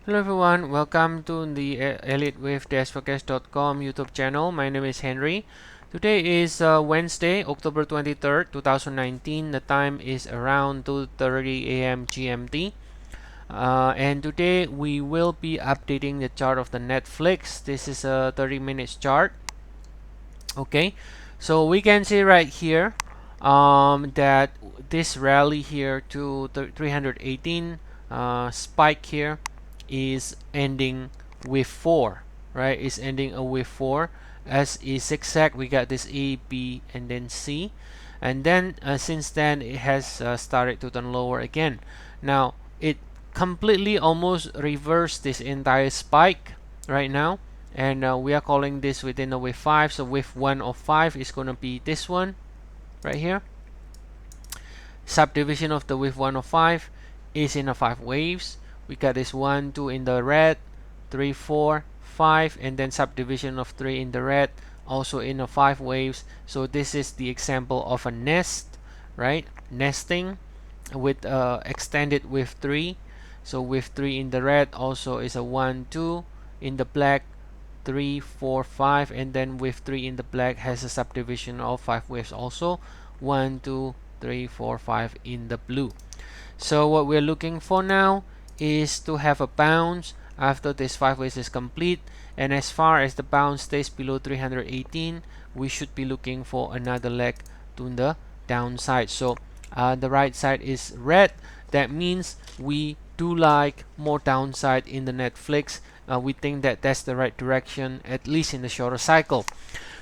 Hello everyone, welcome to the Elliott Wave Forex.com YouTube channel. My name is Henry. Today is Wednesday, October 23rd, 2019. The time is around 2:30 a.m. GMT. And today we will be updating the chart of the Netflix. This is a 30 minutes chart. Okay, so we can see right here that this rally here to 318 spike here is ending with 4, right? Is ending with 4. As is zigzag, we got this A, B, and then C, and then since then it has started to turn lower again. Now it completely almost reversed this entire spike right now, and we are calling this within the wave 5. So wave 1 of 5 is going to be this one right here. Subdivision of the wave 1 of 5 is in a 5 waves. We got this 1, 2 in the red, 3, 4, 5, and then subdivision of 3 in the red, also in a 5 waves. So this is the example of a nest, right? Nesting with extended wave 3. So wave 3 in the red also is a 1, 2 in the black, 3, 4, 5, and then wave 3 in the black has a subdivision of 5 waves also, 1, 2, 3, 4, 5 in the blue. So what we're looking for now is to have a bounce after this 5 waves is complete, and as far as the bounce stays below 318, we should be looking for another leg to the downside. So the right side is red. That means we do like more downside in the Netflix. We think that that's the right direction, at least in the shorter cycle.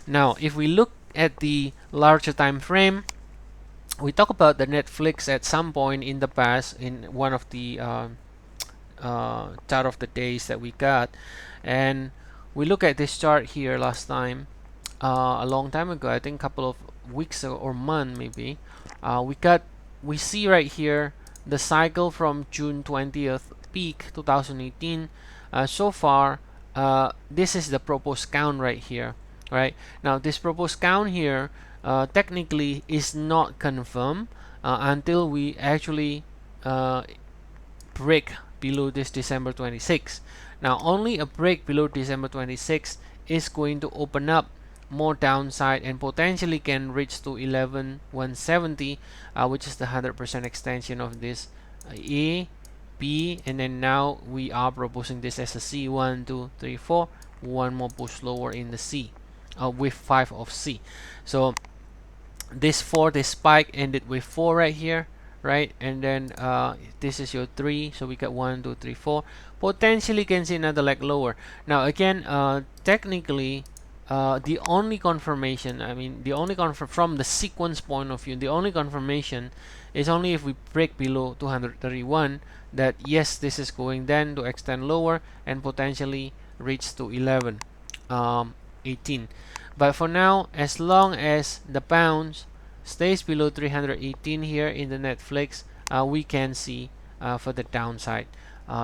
Now if we look at the larger time frame, we talked about the Netflix at some point in the past in one of the chart of the days that we got, and we look at this chart here last time a long time ago, I think a couple of weeks or month maybe. We see right here the cycle from June 20th peak 2018. So far this is the proposed count right here, right? Now this proposed count here technically is not confirmed until we actually break below this December 26. Now only a break below December 26 is going to open up more downside and potentially can reach to 11,170, which is the 100% extension of this A, B, and then now we are proposing this as a C. 1, 2, 3, 4. One more push lower in the C with 5 of C. So this spike ended with 4 right here, right? And then this is your 3, so we got 1, 2, 3, 4. Potentially can see another leg lower. Now again, technically the only confirmation, from the sequence point of view, the only confirmation is only if we break below 231, that yes, this is going then to extend lower and potentially reach to 18. But for now, as long as the bounce stays below 318 here in the Netflix, we can see for the downside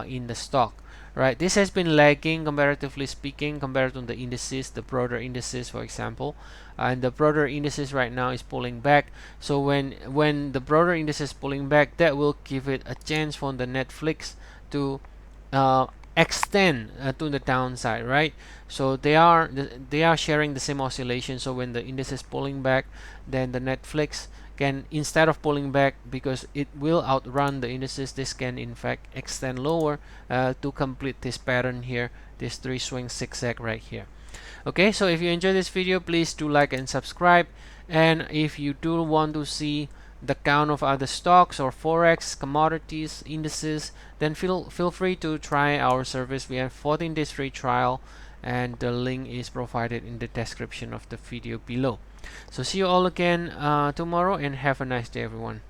in the stock. Right, this has been lagging comparatively speaking compared to the indices, the broader indices, for example, and the broader indices right now is pulling back. So when the broader indices pulling back, that will give it a chance for the Netflix to extend to the downside, right? So they are sharing the same oscillation. So when the index is pulling back, then the Netflix can, instead of pulling back because it will outrun the indices, this can in fact extend lower to complete this pattern here, this 3 swing zigzag right here. Okay, so if you enjoyed this video, please do like and subscribe, and if you do want to see the count of other stocks or Forex, commodities, indices, then feel free to try our service. We have 14 days free trial, and the link is provided in the description of the video below. So see you all again tomorrow, and have a nice day everyone.